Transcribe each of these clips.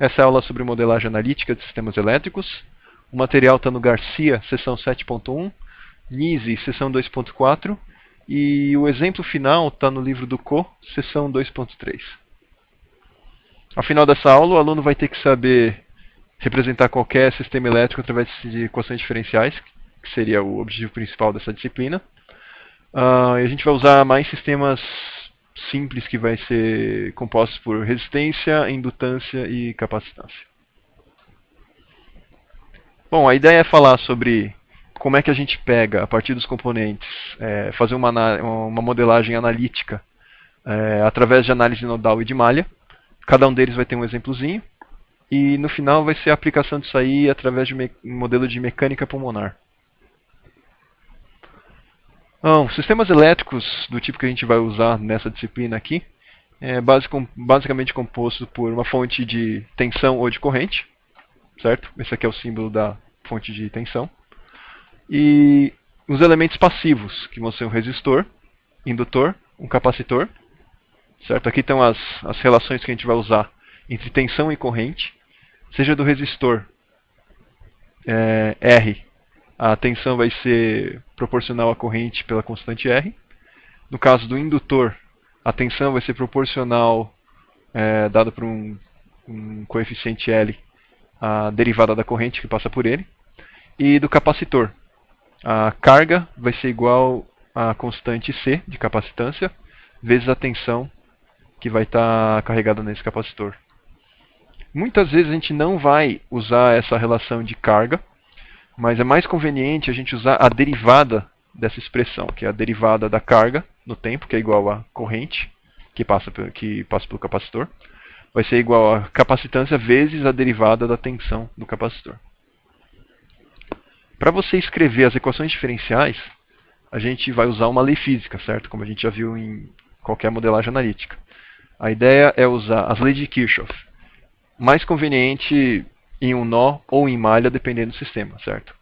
Essa é a aula sobre modelagem analítica de sistemas elétricos. O material está no Garcia, seção 7.1, Nise, seção 2.4, e o exemplo final está no livro do Co, seção 2.3. Ao final dessa aula, o aluno vai ter que saber representar qualquer sistema elétrico através de equações diferenciais, que seria o objetivo principal dessa disciplina. E a gente vai usar mais sistemas simples que vai ser compostos por resistência, indutância e capacitância. Bom, a ideia é falar sobre como é que a gente pega, a partir dos componentes, fazer uma modelagem analítica através de análise nodal e de malha. Cada um deles vai ter um exemplozinho. E no final vai ser a aplicação disso aí através de um modelo de mecânica pulmonar. Bom, sistemas elétricos do tipo que a gente vai usar nessa disciplina aqui é basicamente composto por uma fonte de tensão ou de corrente, certo? Esse aqui é o símbolo da fonte de tensão. E os elementos passivos, que vão ser um resistor, indutor, um capacitor, certo? Aqui estão as relações que a gente vai usar entre tensão e corrente. Seja do resistor R, a tensão vai ser proporcional à corrente pela constante R. No caso do indutor, a tensão vai ser proporcional, dada por um coeficiente L, à derivada da corrente que passa por ele. E do capacitor, a carga vai ser igual à constante C de capacitância, vezes a tensão que vai estar carregada nesse capacitor. Muitas vezes a gente não vai usar essa relação de carga, mas é mais conveniente a gente usar a derivada dessa expressão, que é a derivada da carga no tempo, que é igual à corrente que passa pelo capacitor. Vai ser igual a capacitância vezes a derivada da tensão do capacitor. Para você escrever as equações diferenciais, a gente vai usar uma lei física, certo? Como a gente já viu em qualquer modelagem analítica. A ideia é usar as leis de Kirchhoff. Mais conveniente em um nó ou em malha, dependendo do sistema, certo?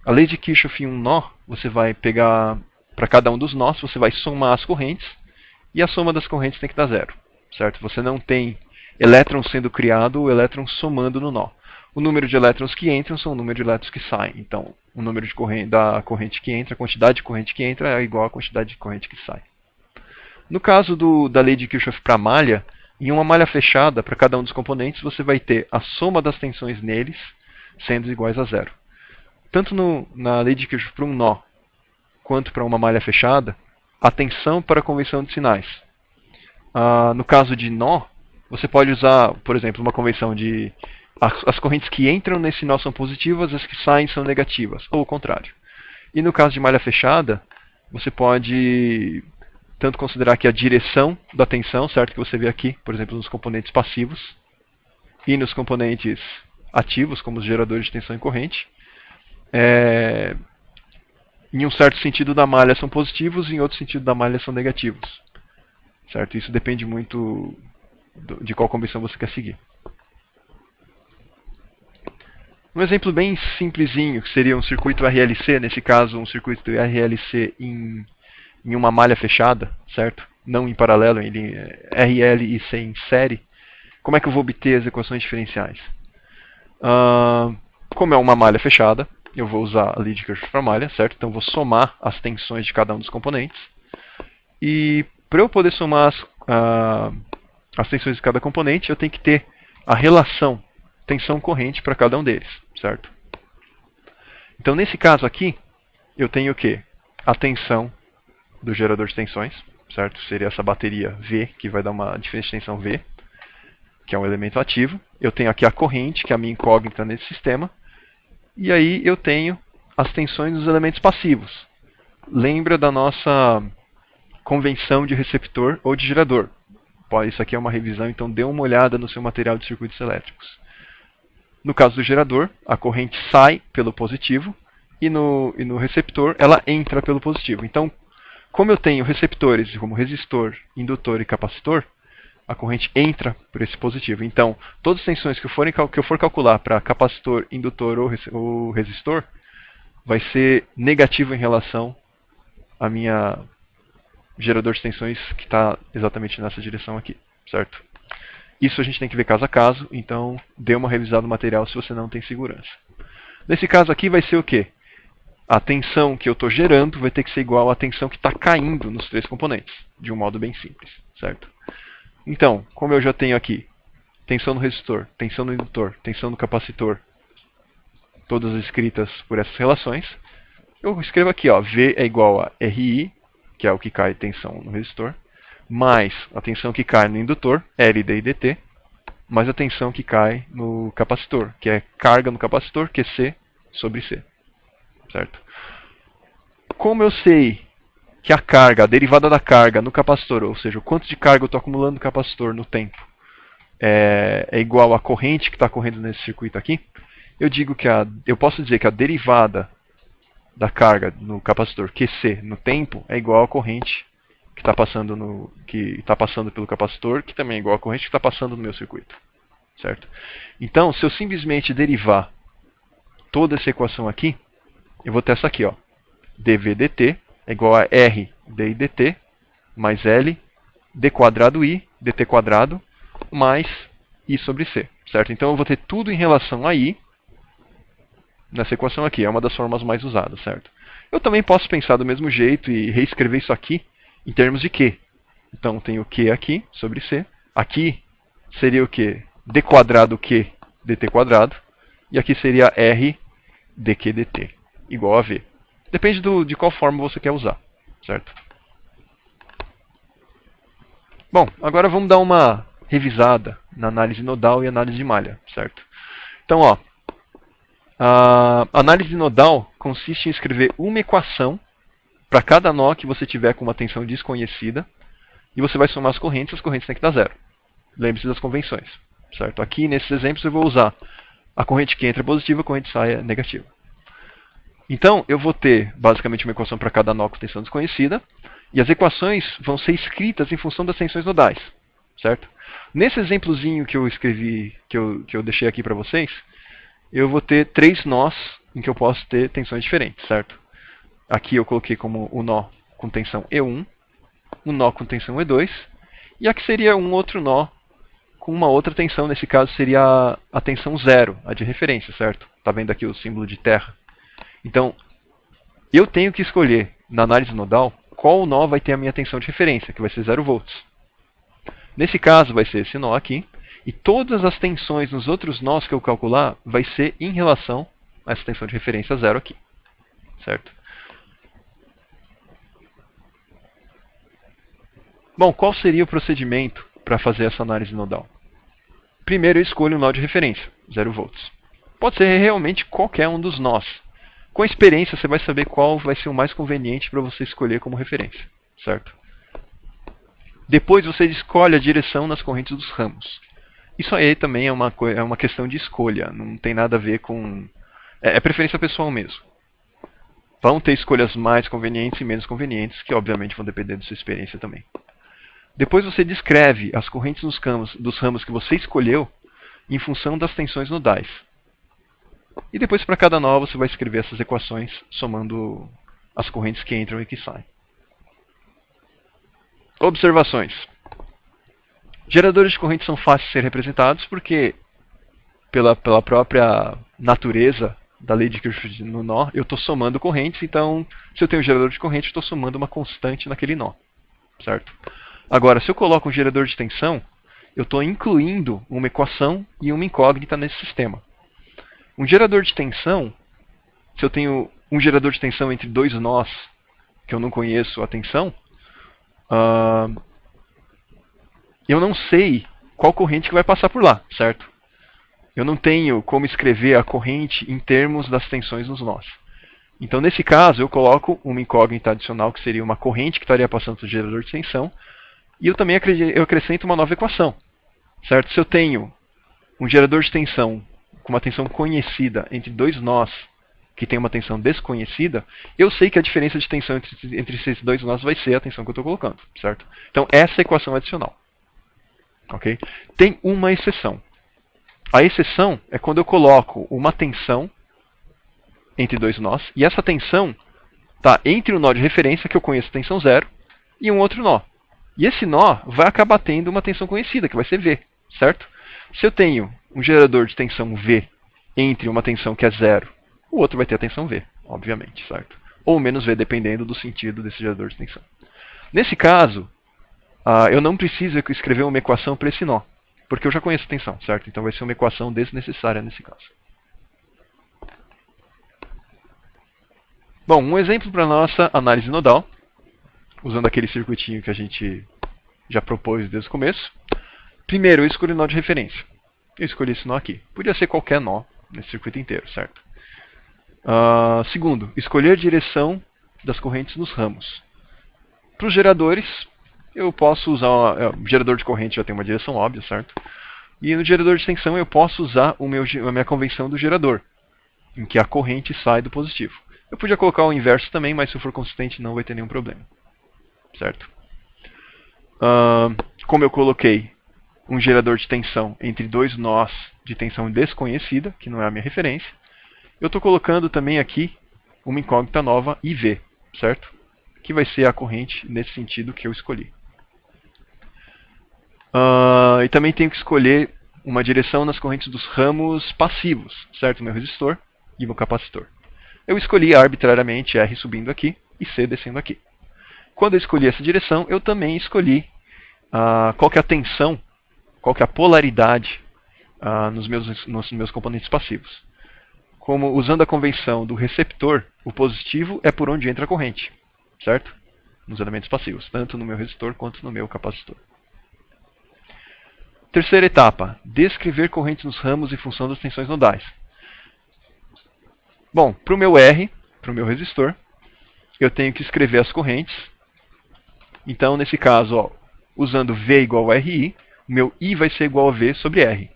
A lei de Kirchhoff em um nó, você vai pegar, para cada um dos nós, você vai somar as correntes, e a soma das correntes tem que dar zero, certo? Você não tem elétrons sendo criado ou elétrons somando no nó. O número de elétrons que entram são o número de elétrons que saem. Então, o número de da corrente que entra, a quantidade de corrente que entra é igual à quantidade de corrente que sai. No caso da lei de Kirchhoff para malha, em uma malha fechada, para cada um dos componentes, você vai ter a soma das tensões neles sendo iguais a zero. Tanto na lei de Kirchhoff para um nó, quanto para uma malha fechada, a tensão para a convenção de sinais. No caso de nó, você pode usar, por exemplo, uma convenção de as correntes que entram nesse nó são positivas, as que saem são negativas, ou o contrário. E no caso de malha fechada, você pode tanto considerar que a direção da tensão, certo, que você vê aqui, por exemplo, nos componentes passivos, e nos componentes ativos, como os geradores de tensão e corrente, em um certo sentido da malha são positivos, e em outro sentido da malha são negativos. Certo? Isso depende muito de qual convenção você quer seguir. Um exemplo bem simplesinho, que seria um circuito RLC, nesse caso um circuito RLC em uma malha fechada, certo? Não em paralelo, em RL e C em série. Como é que eu vou obter as equações diferenciais? Como é uma malha fechada, eu vou usar a lei de Kirchhoff para malha, certo? Então eu vou somar as tensões de cada um dos componentes. E para eu poder somar as tensões de cada componente, eu tenho que ter a relação tensão-corrente para cada um deles, certo? Então nesse caso aqui, eu tenho o quê? A tensão do gerador de tensões, certo? Seria essa bateria V, que vai dar uma diferença de tensão V, que é um elemento ativo. Eu tenho aqui a corrente, que é a minha incógnita nesse sistema. E aí eu tenho as tensões dos elementos passivos. Lembra da nossa convenção de receptor ou de gerador. Isso aqui é uma revisão, então dê uma olhada no seu material de circuitos elétricos. No caso do gerador, a corrente sai pelo positivo e no receptor ela entra pelo positivo. Então, como eu tenho receptores como resistor, indutor e capacitor, a corrente entra por esse positivo. Então, todas as tensões que eu for calcular para capacitor, indutor ou resistor, vai ser negativo em relação à minha gerador de tensões que está exatamente nessa direção aqui, certo? Isso a gente tem que ver caso a caso, então dê uma revisada no material se você não tem segurança. Nesse caso aqui vai ser o quê? A tensão que eu estou gerando vai ter que ser igual à tensão que está caindo nos três componentes, de um modo bem simples, certo? Então, como eu já tenho aqui tensão no resistor, tensão no indutor, tensão no capacitor, todas escritas por essas relações, eu escrevo aqui, ó, V é igual a RI, que é o que cai tensão no resistor, mais a tensão que cai no indutor, LD e DT, mais a tensão que cai no capacitor, que é carga no capacitor, QC sobre C. Certo? Como eu sei que a carga, a derivada da carga no capacitor, ou seja, o quanto de carga eu estou acumulando no capacitor no tempo, é igual à corrente que está correndo nesse circuito aqui, eu posso dizer que a derivada da carga no capacitor QC no tempo é igual à corrente que está passando pelo capacitor, que também é igual à corrente que está passando no meu circuito. Certo? Então, se eu simplesmente derivar toda essa equação aqui, eu vou ter essa aqui, ó, dV dt é igual a R d dt mais L d quadrado I dt quadrado mais I sobre C. Certo? Então eu vou ter tudo em relação a I nessa equação aqui. É uma das formas mais usadas. Certo? Eu também posso pensar do mesmo jeito e reescrever isso aqui em termos de Q. Então tenho Q aqui sobre C. Aqui seria o quê? D quadrado Q dt quadrado. E aqui seria R dq dt igual a V. Depende de qual forma você quer usar. Certo? Bom, agora vamos dar uma revisada na análise nodal e análise de malha. Certo? Então, ó, a análise nodal consiste em escrever uma equação para cada nó que você tiver com uma tensão desconhecida, e você vai somar as correntes têm que dar zero. Lembre-se das convenções. Certo? Aqui, nesses exemplos, eu vou usar a corrente que entra é positiva, a corrente que sai é negativa. Então, eu vou ter, basicamente, uma equação para cada nó com tensão desconhecida, e as equações vão ser escritas em função das tensões nodais. Certo? Nesse exemplozinho que eu escrevi, que eu deixei aqui para vocês, eu vou ter 3 nós em que eu posso ter tensões diferentes. Certo? Aqui eu coloquei como o nó com tensão E1, um nó com tensão E2, e aqui seria um outro nó com uma outra tensão, nesse caso seria a tensão 0, a de referência, certo? Está vendo aqui o símbolo de terra? Então, eu tenho que escolher, na análise nodal, qual nó vai ter a minha tensão de referência, que vai ser 0 volts. Nesse caso, vai ser esse nó aqui, e todas as tensões nos outros nós que eu calcular vai ser em relação a essa tensão de referência 0 aqui. Certo? Bom, qual seria o procedimento para fazer essa análise nodal? Primeiro eu escolho um nó de referência, 0 volts. Pode ser realmente qualquer um dos nós. Com a experiência você vai saber qual vai ser o mais conveniente para você escolher como referência. Certo? Depois você escolhe a direção nas correntes dos ramos. Isso aí também é uma questão de escolha, não tem nada a ver com... É preferência pessoal mesmo. Vão ter escolhas mais convenientes e menos convenientes, que obviamente vão depender da sua experiência também. Depois você descreve as correntes dos ramos que você escolheu em função das tensões nodais. E depois para cada nó você vai escrever essas equações somando as correntes que entram e que saem. Observações. Geradores de corrente são fáceis de ser representados porque, pela própria natureza da lei de Kirchhoff no nó, eu estou somando correntes, então se eu tenho um gerador de corrente, eu estou somando uma constante naquele nó. Certo? Agora, se eu coloco um gerador de tensão, eu estou incluindo uma equação e uma incógnita nesse sistema. Um gerador de tensão, se eu tenho um gerador de tensão entre 2 nós, que eu não conheço a tensão, eu não sei qual corrente que vai passar por lá, certo? Eu não tenho como escrever a corrente em termos das tensões nos nós. Então, nesse caso, eu coloco uma incógnita adicional, que seria uma corrente que estaria passando pelo gerador de tensão, e eu também acrescento uma nova equação. Certo? Se eu tenho um gerador de tensão com uma tensão conhecida entre 2 nós que tem uma tensão desconhecida, eu sei que a diferença de tensão entre esses 2 nós vai ser a tensão que eu estou colocando. Certo? Então, essa é a equação adicional. Okay? Tem uma exceção. A exceção é quando eu coloco uma tensão entre 2 nós, e essa tensão está entre o nó de referência, que eu conheço tensão 0, e um outro nó. E esse nó vai acabar tendo uma tensão conhecida, que vai ser V. certo? Se eu tenho um gerador de tensão V entre uma tensão que é 0, o outro vai ter a tensão V, obviamente, certo? Ou menos V, dependendo do sentido desse gerador de tensão. Nesse caso, eu não preciso escrever uma equação para esse nó, porque eu já conheço a tensão, certo? Então vai ser uma equação desnecessária nesse caso. Bom, um exemplo para a nossa análise nodal, usando aquele circuitinho que a gente já propôs desde o começo. Primeiro, eu escolhi o nó de referência. Eu escolhi esse nó aqui. Podia ser qualquer nó nesse circuito inteiro, certo? Segundo, escolher a direção das correntes nos ramos. Para os geradores, eu posso usar... o gerador de corrente já tem uma direção óbvia, certo? E no gerador de tensão eu posso usar a minha convenção do gerador, em que a corrente sai do positivo. Eu podia colocar o inverso também, mas se for consistente não vai ter nenhum problema. Certo? Como eu coloquei um gerador de tensão entre dois nós de tensão desconhecida, que não é a minha referência, eu estou colocando também aqui uma incógnita nova IV, certo? Que vai ser a corrente nesse sentido que eu escolhi. E também tenho que escolher uma direção nas correntes dos ramos passivos, certo? Meu resistor e meu capacitor. Eu escolhi arbitrariamente R subindo aqui e C descendo aqui. Quando eu escolhi essa direção, eu também escolhi qual que é a tensão, qual que é a polaridade nos meus componentes passivos. Como usando a convenção do receptor, o positivo é por onde entra a corrente, certo? Nos elementos passivos, tanto no meu resistor quanto no meu capacitor. Terceira etapa, descrever correntes nos ramos em função das tensões nodais. Bom, para o meu R, para o meu resistor, eu tenho que escrever as correntes. Então, nesse caso, usando V igual a RI, o meu I vai ser igual a V sobre R.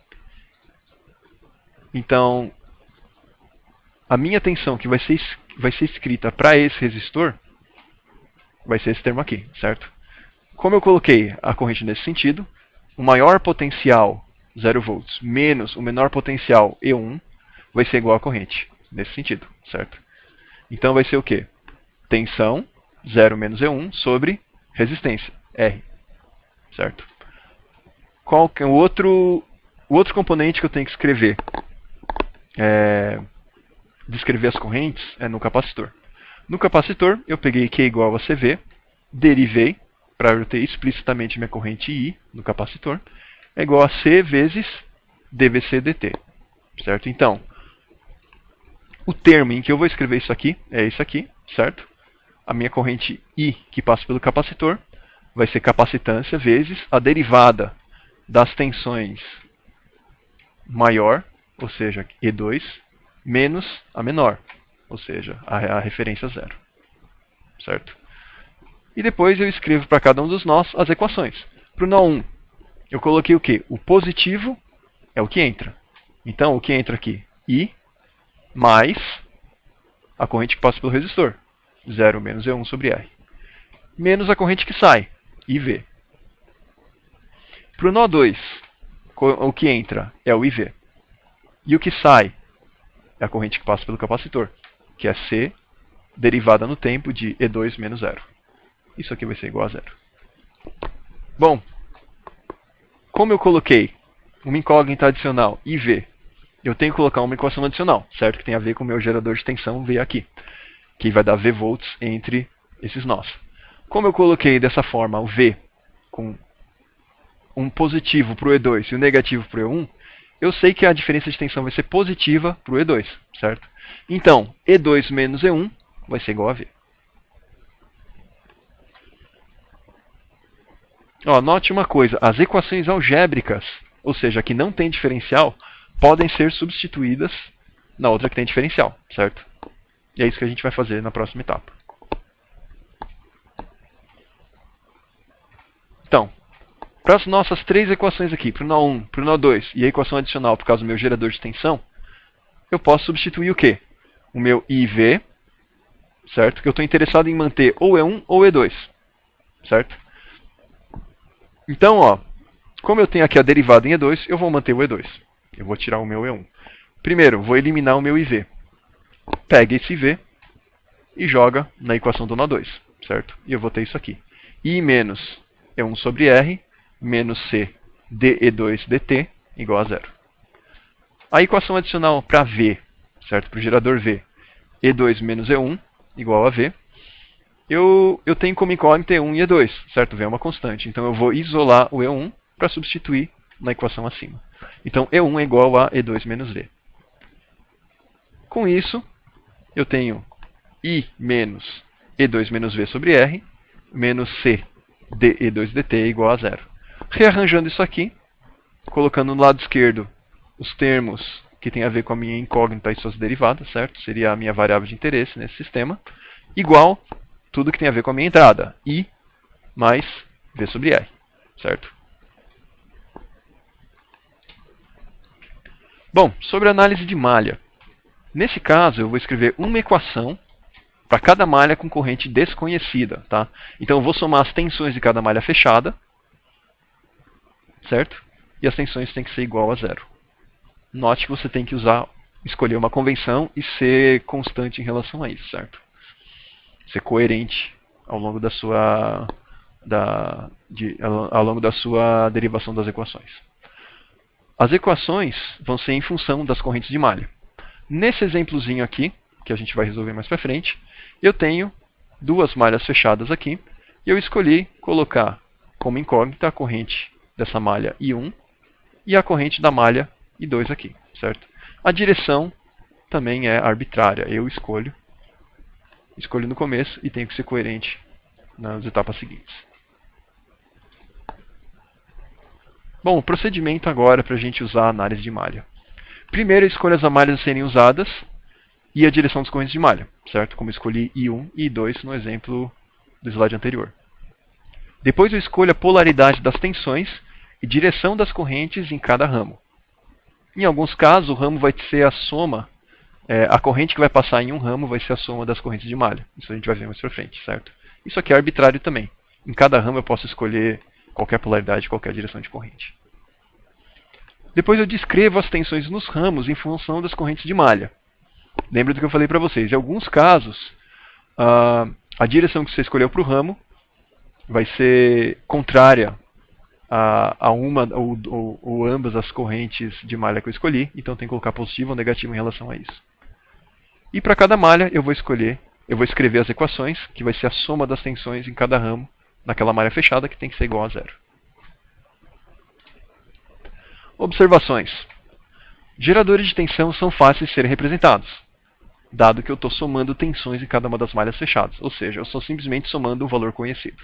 Então, a minha tensão que vai ser escrita para esse resistor vai ser esse termo aqui, certo? Como eu coloquei a corrente nesse sentido, o maior potencial 0 volts menos o menor potencial E1 vai ser igual à corrente, nesse sentido, certo? Então vai ser o quê? Tensão 0 menos E1 sobre resistência, R, certo? Qual que é o outro componente que eu tenho que escrever? Descrever as correntes é no capacitor. No capacitor, eu peguei Q igual a CV, derivei, para eu ter explicitamente minha corrente I no capacitor, é igual a C vezes dVc dt, certo? Então, o termo em que eu vou escrever isso aqui é esse aqui, certo? A minha corrente I que passa pelo capacitor vai ser capacitância vezes a derivada das tensões maior, ou seja, E2, menos a menor, ou seja, a referência 0. Certo? E depois eu escrevo para cada um dos nós as equações. Para o nó 1, eu coloquei o quê? O positivo é o que entra. Então, o que entra aqui? I mais a corrente que passa pelo resistor. 0 menos E1 sobre R. Menos a corrente que sai. IV. Para o nó 2, o que entra é o IV. E o que sai é a corrente que passa pelo capacitor, que é C derivada no tempo de E2 menos 0. Isso aqui vai ser igual a 0. Bom, como eu coloquei uma incógnita adicional IV, eu tenho que colocar uma equação adicional, certo? Que tem a ver com o meu gerador de tensão V aqui, que vai dar V volts entre esses nós. Como eu coloquei dessa forma o V com um positivo para o E2 e um negativo para o E1, eu sei que a diferença de tensão vai ser positiva para o E2, certo? Então, E2 menos E1 vai ser igual a V. Note uma coisa, as equações algébricas, ou seja, que não tem diferencial, podem ser substituídas na outra que tem diferencial, certo? E é isso que a gente vai fazer na próxima etapa. Então, para as nossas três equações aqui, para o nó 1, para o nó 2 e a equação adicional por causa do meu gerador de tensão, eu posso substituir o quê? O meu IV, certo? Que eu estou interessado em manter ou E1 ou E2, certo? Então, como eu tenho aqui a derivada em E2, eu vou manter o E2. Eu vou tirar o meu E1. Primeiro, vou eliminar o meu IV. Pega esse IV e joga na equação do nó 2, certo? E eu vou ter isso aqui. I menos E1 sobre R, menos C dE2 dt igual a zero. A equação adicional para V, certo? Para o gerador V, E2 menos E1 igual a V. Eu tenho como incógnita E1 e E2, certo? V é uma constante. Então eu vou isolar o E1 para substituir na equação acima. Então E1 é igual a E2 menos V. Com isso, eu tenho I menos E2 menos V sobre R, menos C dE2 dt é igual a zero. Rearranjando isso aqui, colocando no lado esquerdo os termos que tem a ver com a minha incógnita e suas derivadas, certo? Seria a minha variável de interesse nesse sistema, igual tudo que tem a ver com a minha entrada, I mais V sobre R, certo? Bom, sobre a análise de malha. Nesse caso, eu vou escrever uma equação para cada malha com corrente desconhecida, tá? Então eu vou somar as tensões de cada malha fechada, certo? E as tensões têm que ser igual a zero. Note que você tem que escolher uma convenção e ser constante em relação a isso, certo? Ser coerente ao longo da sua derivação das equações. As equações vão ser em função das correntes de malha. Nesse exemplozinho aqui, que a gente vai resolver mais para frente, eu tenho duas malhas fechadas aqui, e eu escolhi colocar como incógnita a corrente dessa malha I1 e a corrente da malha I2 aqui, certo? A direção também é arbitrária, eu escolho no começo e tenho que ser coerente nas etapas seguintes. Bom, o procedimento agora para a gente usar a análise de malha. Primeiro, eu escolho as malhas a serem usadas e a direção das correntes de malha, certo? Como eu escolhi I1 e I2 no exemplo do slide anterior. Depois eu escolho a polaridade das tensões e direção das correntes em cada ramo. Em alguns casos, o ramo vai ser a soma, a corrente que vai passar em um ramo vai ser a soma das correntes de malha. Isso a gente vai ver mais pra frente, certo? Isso aqui é arbitrário também. Em cada ramo eu posso escolher qualquer polaridade, qualquer direção de corrente. Depois eu descrevo as tensões nos ramos em função das correntes de malha. Lembra do que eu falei para vocês. Em alguns casos, a direção que você escolheu para o ramo vai ser contrária a uma ou ambas as correntes de malha que eu escolhi. Então tem que colocar positivo ou negativo em relação a isso. E para cada malha eu vou escrever as equações, que vai ser a soma das tensões em cada ramo naquela malha fechada, que tem que ser igual a zero. Observações. Geradores de tensão são fáceis de serem representados, dado que eu estou somando tensões em cada uma das malhas fechadas, ou seja, eu estou simplesmente somando um valor conhecido.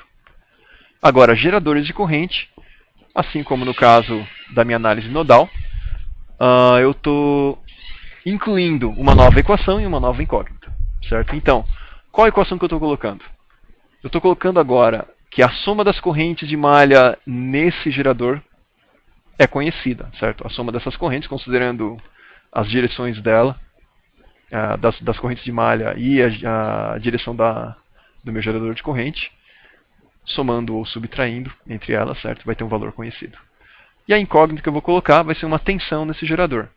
Agora, geradores de corrente, assim como no caso da minha análise nodal, eu estou incluindo uma nova equação e uma nova incógnita, certo? Então, qual a equação que eu estou colocando? Eu estou colocando agora que a soma das correntes de malha nesse gerador é conhecida, certo? A soma dessas correntes, considerando as direções dela, das correntes de malha e a direção do meu gerador de corrente, somando ou subtraindo entre elas, certo? Vai ter um valor conhecido. E a incógnita que eu vou colocar vai ser uma tensão nesse gerador.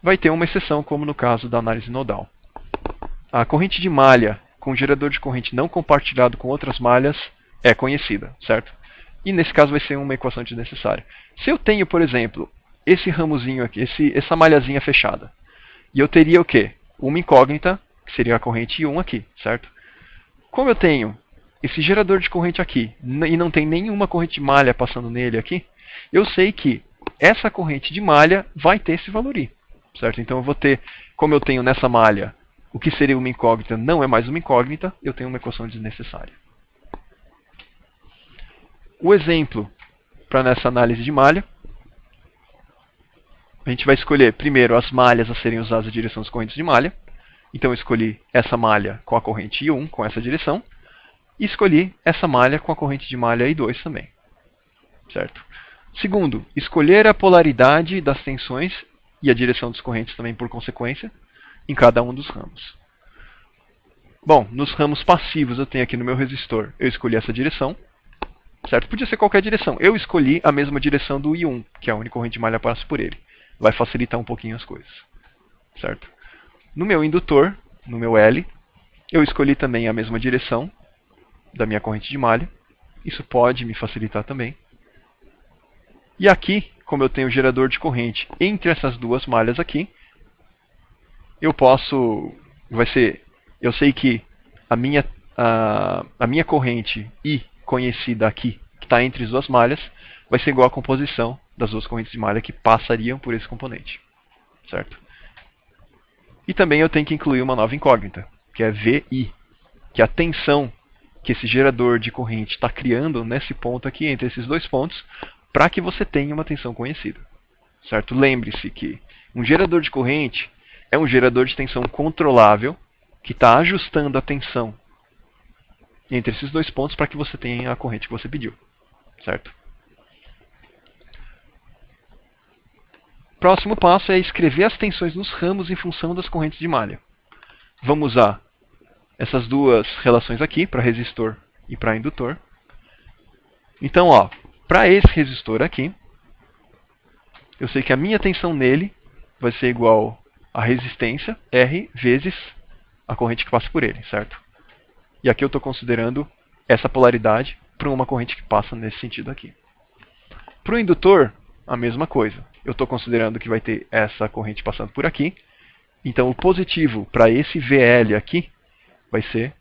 Vai ter uma exceção, como no caso da análise nodal. A corrente de malha com gerador de corrente não compartilhado com outras malhas é conhecida, certo? E nesse caso vai ser uma equação desnecessária. Se eu tenho, por exemplo, esse ramozinho aqui, essa malhazinha fechada, e eu teria o quê? Uma incógnita, que seria a corrente I1 aqui, certo? Como eu tenho esse gerador de corrente aqui, e não tem nenhuma corrente de malha passando nele aqui, eu sei que essa corrente de malha vai ter esse valor I, certo? Então eu vou ter, como eu tenho nessa malha, o que seria uma incógnita não é mais uma incógnita, eu tenho uma equação desnecessária. O exemplo para nessa análise de malha, a gente vai escolher primeiro as malhas a serem usadas em direção às correntes de malha. Então eu escolhi essa malha com a corrente I1, com essa direção, e escolhi essa malha com a corrente de malha I2 também, certo? Segundo, escolher a polaridade das tensões e a direção das correntes também por consequência, em cada um dos ramos. Bom, nos ramos passivos eu tenho aqui no meu resistor, eu escolhi essa direção, certo? Podia ser qualquer direção. Eu escolhi a mesma direção do I1, que é a única corrente de malha passa por ele. Vai facilitar um pouquinho as coisas, certo? No meu indutor, no meu L, eu escolhi também a mesma direção da minha corrente de malha. Isso pode me facilitar também. E aqui, como eu tenho o gerador de corrente entre essas duas malhas aqui, eu sei que a minha corrente I conhecida aqui, que está entre as duas malhas, vai ser igual à composição das duas correntes de malha que passariam por esse componente. Certo? E também eu tenho que incluir uma nova incógnita, que é VI, que é a tensão que esse gerador de corrente está criando nesse ponto aqui, entre esses dois pontos, para que você tenha uma tensão conhecida. Certo? Lembre-se que um gerador de corrente é um gerador de tensão controlável que está ajustando a tensão entre esses dois pontos para que você tenha a corrente que você pediu. Certo? Próximo passo é escrever as tensões nos ramos em função das correntes de malha. Vamos usar essas duas relações aqui, para resistor e para indutor. Então, para esse resistor aqui, eu sei que a minha tensão nele vai ser igual à resistência, R, vezes a corrente que passa por ele, certo? E aqui eu estou considerando essa polaridade para uma corrente que passa nesse sentido aqui. Para o indutor, a mesma coisa. Eu estou considerando que vai ter essa corrente passando por aqui. Então, o positivo para esse VL aqui vai ser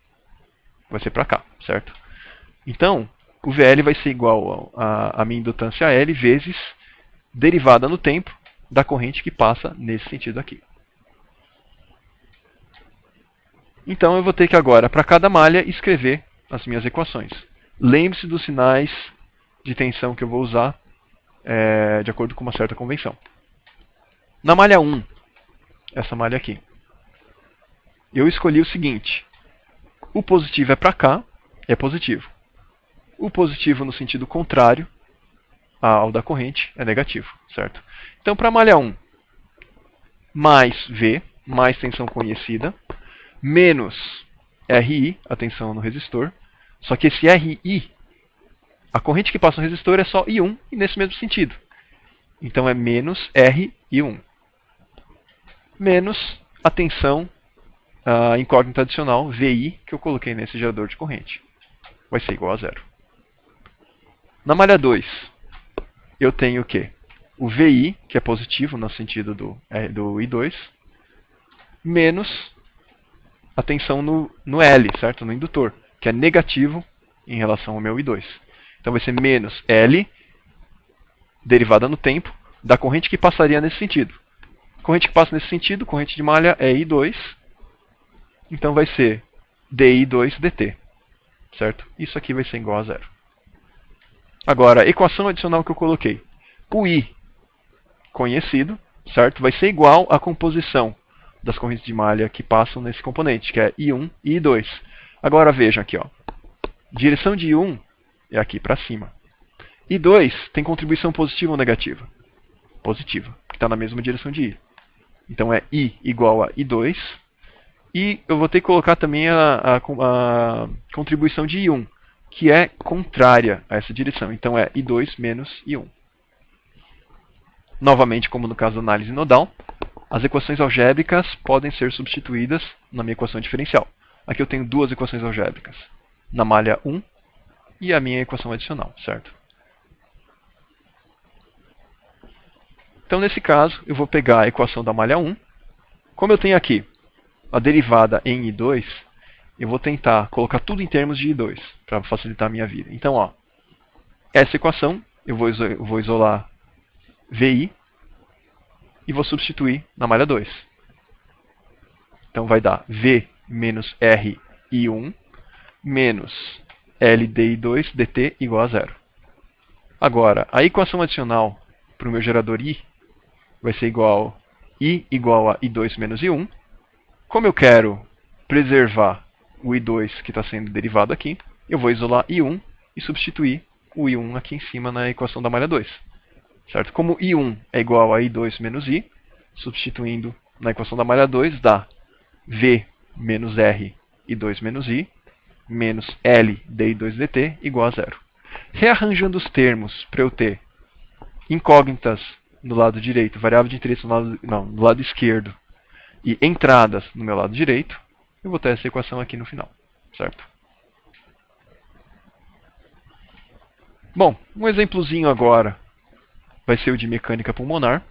para cá, certo? Então, o VL vai ser igual a minha indutância L vezes derivada no tempo da corrente que passa nesse sentido aqui. Então, eu vou ter que agora, para cada malha, escrever as minhas equações. Lembre-se dos sinais de tensão que eu vou usar de acordo com uma certa convenção. Na malha 1, essa malha aqui, eu escolhi o seguinte. O positivo é para cá, é positivo. O positivo no sentido contrário ao da corrente é negativo, certo? Então, para a malha 1, mais V, mais tensão conhecida, menos RI, a tensão no resistor. Só que esse RI, a corrente que passa no resistor é só I1, e nesse mesmo sentido. Então, é menos RI1. Menos a tensão incógnita adicional, VI, que eu coloquei nesse gerador de corrente. Vai ser igual a zero. Na malha 2, eu tenho o quê? O VI, que é positivo no sentido do I2, menos a tensão no L, certo? No indutor, que é negativo em relação ao meu I2. Então vai ser menos L, derivada no tempo, da corrente que passaria nesse sentido. Corrente que passa nesse sentido, corrente de malha é I2, então vai ser dI2 dt, certo? Isso aqui vai ser igual a zero. Agora, a equação adicional que eu coloquei. O I conhecido, certo? Vai ser igual à composição das correntes de malha que passam nesse componente, que é I1 e I2. Agora vejam aqui, direção de I1 é aqui para cima. I2 tem contribuição positiva ou negativa? Positiva, que está na mesma direção de I. Então é I igual a I2. E eu vou ter que colocar também a contribuição de I1, que é contrária a essa direção. Então é I2 menos I1. Novamente, como no caso da análise nodal, as equações algébricas podem ser substituídas na minha equação diferencial. Aqui eu tenho duas equações algébricas, na malha 1 e a minha equação adicional, certo? Então, nesse caso, eu vou pegar a equação da malha 1. Como eu tenho aqui a derivada em I2, eu vou tentar colocar tudo em termos de I2, para facilitar a minha vida. Então, essa equação, eu vou isolar VI e vou substituir na malha 2. Então, vai dar V menos R I1 menos L dI2 dt igual a zero. Agora, a equação adicional para o meu gerador I vai ser igual a I2 menos I1. Como eu quero preservar o I2 que está sendo derivado aqui, eu vou isolar I1 e substituir o I1 aqui em cima na equação da malha 2. Certo? Como I1 é igual a I2 menos I, substituindo na equação da malha 2, dá V menos R I2 menos I menos L dI2 dt igual a zero. Rearranjando os termos para eu ter incógnitas no lado direito, variável de interesse no lado esquerdo, e entradas no meu lado direito, eu vou ter essa equação aqui no final, certo? Bom, um exemplozinho agora vai ser o de mecânica pulmonar.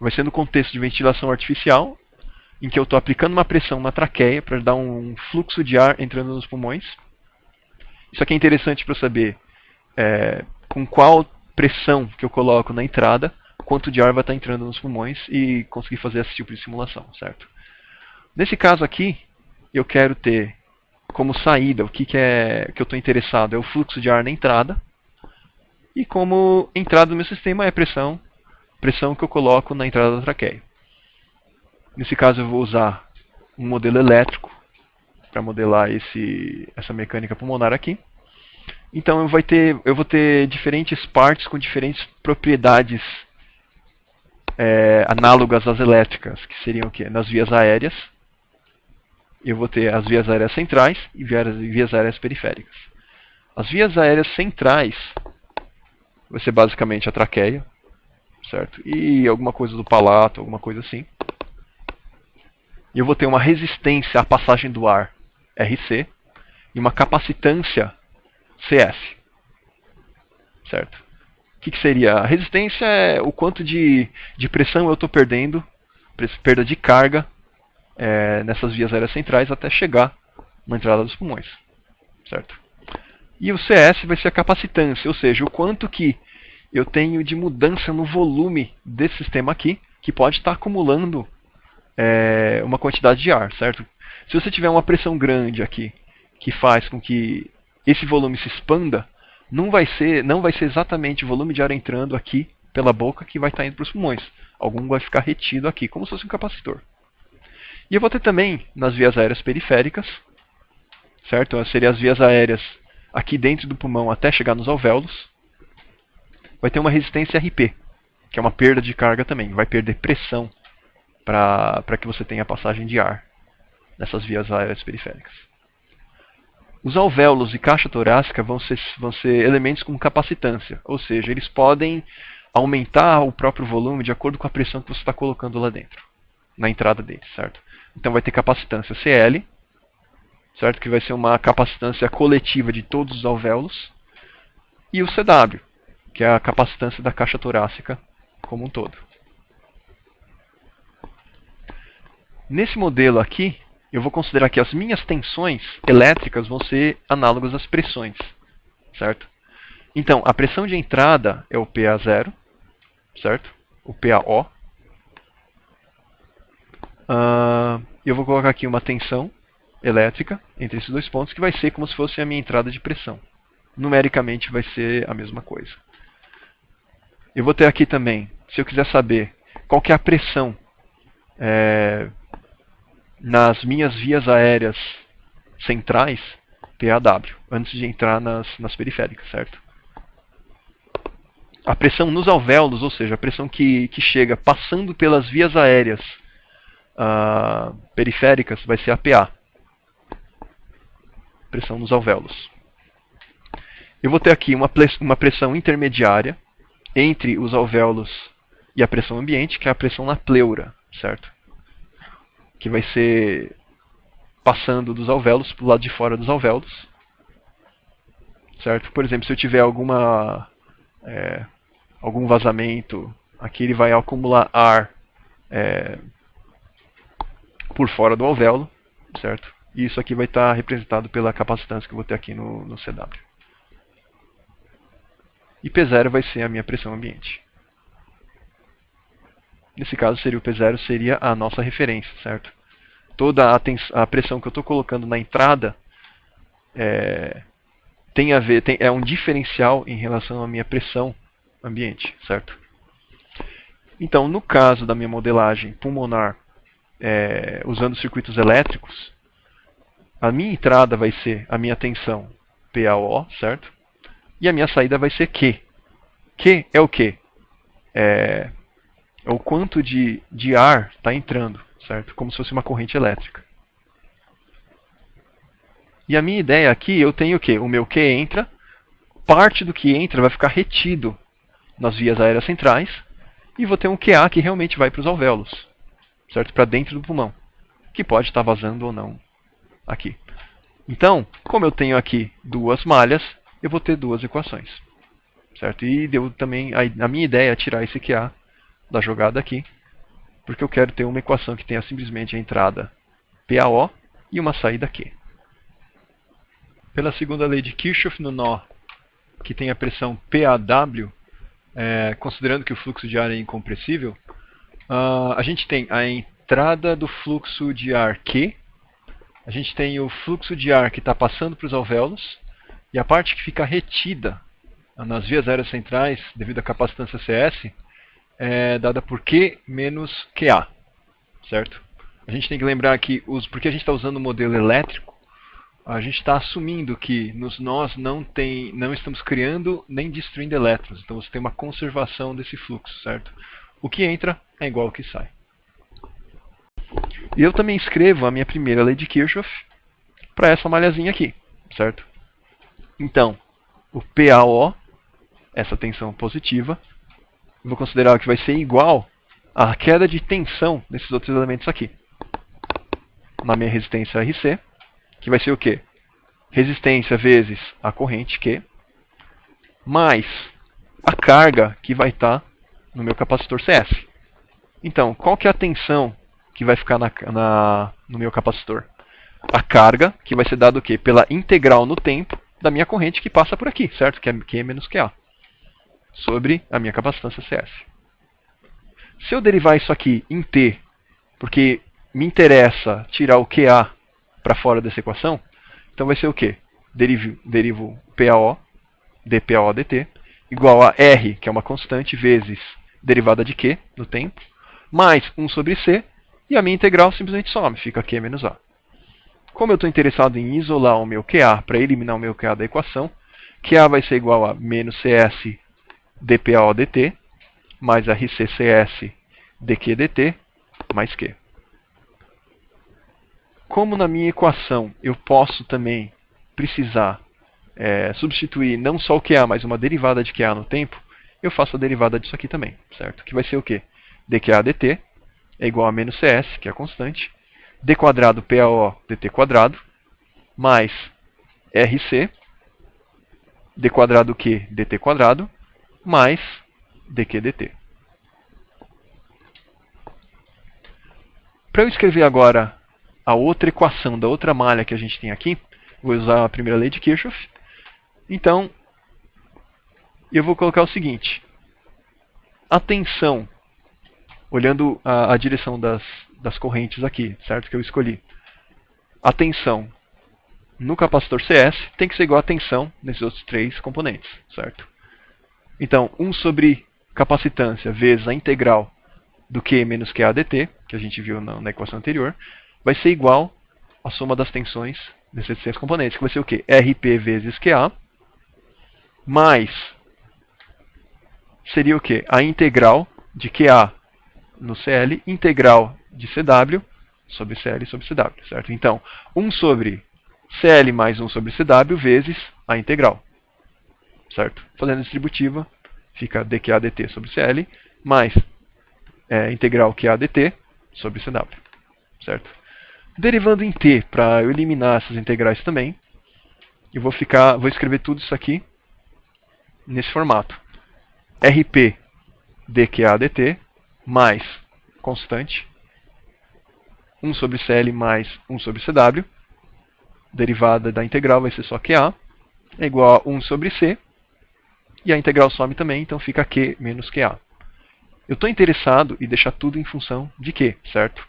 Vai ser no contexto de ventilação artificial, em que eu estou aplicando uma pressão na traqueia para dar um fluxo de ar entrando nos pulmões. Isso aqui é interessante para eu saber com qual pressão que eu coloco na entrada, quanto de ar vai estar entrando nos pulmões e conseguir fazer esse tipo de simulação, certo? Nesse caso aqui, eu quero ter como saída, o que eu estou interessado é o fluxo de ar na entrada, e como entrada do meu sistema é a pressão que eu coloco na entrada da traqueia. Nesse caso eu vou usar um modelo elétrico para modelar essa mecânica pulmonar aqui. Então eu vou ter diferentes partes com diferentes propriedades análogas às elétricas, que seriam o quê? Nas vias aéreas. Eu vou ter as vias aéreas centrais e vias aéreas periféricas. As vias aéreas centrais vai ser basicamente a traqueia, certo? E alguma coisa do palato, alguma coisa assim. E eu vou ter uma resistência à passagem do ar, RC, e uma capacitância, CS. Certo? O que seria? A resistência é o quanto de pressão eu estou perdendo, perda de carga, nessas vias aéreas centrais até chegar na entrada dos pulmões. Certo? E o CS vai ser a capacitância, ou seja, o quanto que eu tenho de mudança no volume desse sistema aqui, que pode estar acumulando uma quantidade de ar, certo? Se você tiver uma pressão grande aqui, que faz com que esse volume se expanda, não vai ser exatamente o volume de ar entrando aqui pela boca que vai estar indo para os pulmões. Algum vai ficar retido aqui, como se fosse um capacitor. E eu vou ter também nas vias aéreas periféricas, certo? Seriam as vias aéreas aqui dentro do pulmão até chegar nos alvéolos. Vai ter uma resistência RP, que é uma perda de carga também. Vai perder pressão para que você tenha passagem de ar nessas vias aéreas periféricas. Os alvéolos e caixa torácica vão ser elementos com capacitância, ou seja, eles podem aumentar o próprio volume de acordo com a pressão que você está colocando lá dentro, na entrada deles, certo? Então vai ter capacitância CL, certo? Que vai ser uma capacitância coletiva de todos os alvéolos, e o CW, que é a capacitância da caixa torácica como um todo. Nesse modelo aqui, eu vou considerar que as minhas tensões elétricas vão ser análogas às pressões, certo? Então, a pressão de entrada é o PA0, certo? O PAO. Eu vou colocar aqui uma tensão elétrica entre esses dois pontos, que vai ser como se fosse a minha entrada de pressão. Numericamente vai ser a mesma coisa. Eu vou ter aqui também, se eu quiser saber qual que é a pressão nas minhas vias aéreas centrais, PAW, antes de entrar nas periféricas, certo? A pressão nos alvéolos, ou seja, a pressão que chega passando pelas vias aéreas periféricas, vai ser a PA. Pressão nos alvéolos. Eu vou ter aqui uma pressão intermediária entre os alvéolos e a pressão ambiente, que é a pressão na pleura, certo? Que vai ser passando dos alvéolos para o lado de fora dos alvéolos, certo? Por exemplo, se eu tiver algum vazamento, aqui ele vai acumular ar por fora do alvéolo, certo? E isso aqui vai estar representado pela capacitância que eu vou ter aqui no CW. E P0 vai ser a minha pressão ambiente. Nesse caso, o P0 seria a nossa referência, certo? Toda a pressão que eu estou colocando na entrada é um diferencial em relação à minha pressão ambiente, certo? Então, no caso da minha modelagem pulmonar, usando circuitos elétricos, a minha entrada vai ser a minha tensão PAO, certo? E a minha saída vai ser Q. Q é o quê? É o quanto de ar está entrando, certo? Como se fosse uma corrente elétrica. E a minha ideia aqui, eu tenho o quê? O meu Q entra, parte do que entra vai ficar retido nas vias aéreas centrais, e vou ter um QA que realmente vai para os alvéolos, certo? Para dentro do pulmão, que pode estar vazando ou não aqui. Então, como eu tenho aqui duas malhas, eu vou ter duas equações. certo? E deu também, a minha ideia é tirar esse QA da jogada aqui, porque eu quero ter uma equação que tenha simplesmente a entrada PAO e uma saída Q. Pela segunda lei de Kirchhoff, no nó que tem a pressão PAW, considerando que o fluxo de ar é incompressível, a gente tem a entrada do fluxo de ar Q, a gente tem o fluxo de ar que está passando para os alvéolos, e a parte que fica retida nas vias aéreas centrais, devido à capacitância CS, é dada por Q menos QA, certo? A gente tem que lembrar que, porque a gente está usando o modelo elétrico, a gente está assumindo que nos nós não estamos criando nem destruindo elétrons. Então você tem uma conservação desse fluxo, certo? O que entra é igual ao que sai. E eu também escrevo a minha primeira lei de Kirchhoff para essa malhazinha aqui, certo? Então, o PAO, essa tensão positiva, eu vou considerar que vai ser igual à queda de tensão desses outros elementos aqui. Na minha resistência RC, que vai ser o quê? Resistência vezes a corrente Q, mais a carga que vai estar no meu capacitor CS. Então, qual que é a tensão que vai ficar no meu capacitor? A carga, que vai ser dada o quê? Pela integral no tempo da minha corrente que passa por aqui, certo? Que é Q menos QA, sobre a minha capacitância CS. Se eu derivar isso aqui em T, porque me interessa tirar o QA para fora dessa equação, então vai ser o quê? Derivo PAO, dPAO dt, igual a R, que é uma constante, vezes derivada de Q no tempo, mais 1 sobre C, e a minha integral simplesmente some, fica Q menos A. Como eu estou interessado em isolar o meu QA para eliminar o meu QA da equação, QA vai ser igual a menos CS dPAO dt, mais RCCS dQ dt, mais Q. Como na minha equação eu posso também precisar substituir não só o QA, mas uma derivada de QA no tempo, eu faço a derivada disso aqui também, certo? Que vai ser o quê? dQA dt é igual a menos CS, que é a constante, d quadrado PAO dt quadrado, mais RC, d quadrado Q dt quadrado, mais dQ dt. Para eu escrever agora a outra equação da outra malha que a gente tem aqui, vou usar a primeira lei de Kirchhoff. Então, eu vou colocar o seguinte. A tensão, olhando a direção das correntes aqui, certo? Que eu escolhi. A tensão no capacitor CS tem que ser igual a tensão nesses outros três componentes, certo? Então, 1 sobre capacitância vezes a integral do Q menos QA dt, que a gente viu na equação anterior, vai ser igual à soma das tensões desses três componentes, que vai ser o quê? RP vezes QA, mais, seria o quê? A integral de QA no CL, integral de CW sobre CL sobre CW, certo? Então, 1 sobre CL mais 1 sobre CW vezes a integral, certo? Fazendo a distributiva, fica dQA dt sobre CL, mais integral QA dt sobre CW, certo? Derivando em T, para eu eliminar essas integrais também, eu vou escrever tudo isso aqui nesse formato. RP dQA dt mais constante, 1 sobre CL mais 1 sobre CW, derivada da integral vai ser só QA, é igual a 1 sobre C, e a integral some também, então fica Q menos QA. Eu estou interessado em deixar tudo em função de Q, certo?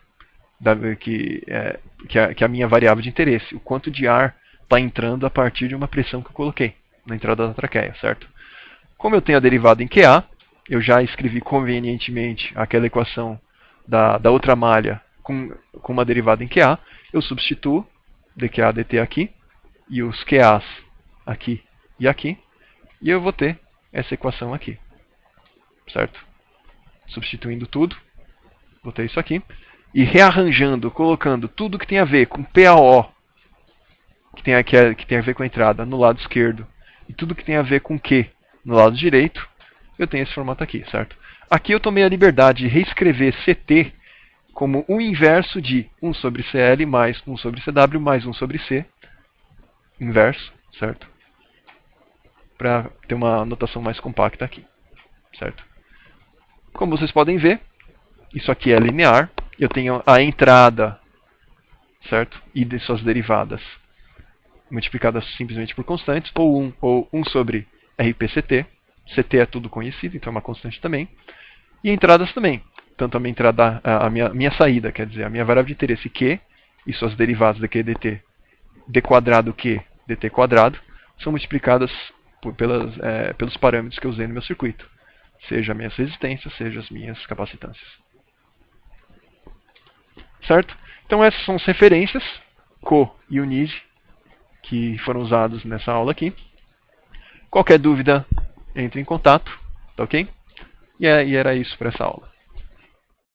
Que é a minha variável de interesse, o quanto de ar está entrando a partir de uma pressão que eu coloquei na entrada da traqueia, certo? Como eu tenho a derivada em QA, eu já escrevi convenientemente aquela equação da outra malha com uma derivada em QA, eu substituo dQA dt aqui, e os QAs aqui e aqui, e eu vou ter essa equação aqui, certo? Substituindo tudo, vou ter isso aqui. E rearranjando, colocando tudo que tem a ver com PAO, que tem a ver com a entrada no lado esquerdo, e tudo que tem a ver com Q no lado direito, eu tenho esse formato aqui, certo? Aqui eu tomei a liberdade de reescrever CT como o inverso de 1 sobre CL mais 1 sobre CW mais 1 sobre C, inverso, certo? para ter uma notação mais compacta aqui, certo? Como vocês podem ver, isso aqui é linear. Eu tenho a entrada, certo? E de suas derivadas multiplicadas simplesmente por constantes, ou 1 sobre RPCT. CT é tudo conhecido, então é uma constante também. E entradas também. Tanto a minha entrada, a minha saída, quer dizer, a minha variável de interesse Q e suas derivadas dq dt, d quadrado Q, dt quadrado, são multiplicadas pelos parâmetros que eu usei no meu circuito. Seja as minhas resistências, seja as minhas capacitâncias. Certo? Então essas são as referências, Co e Unide, que foram usados nessa aula aqui. Qualquer dúvida, entre em contato, tá ok? E era isso para essa aula.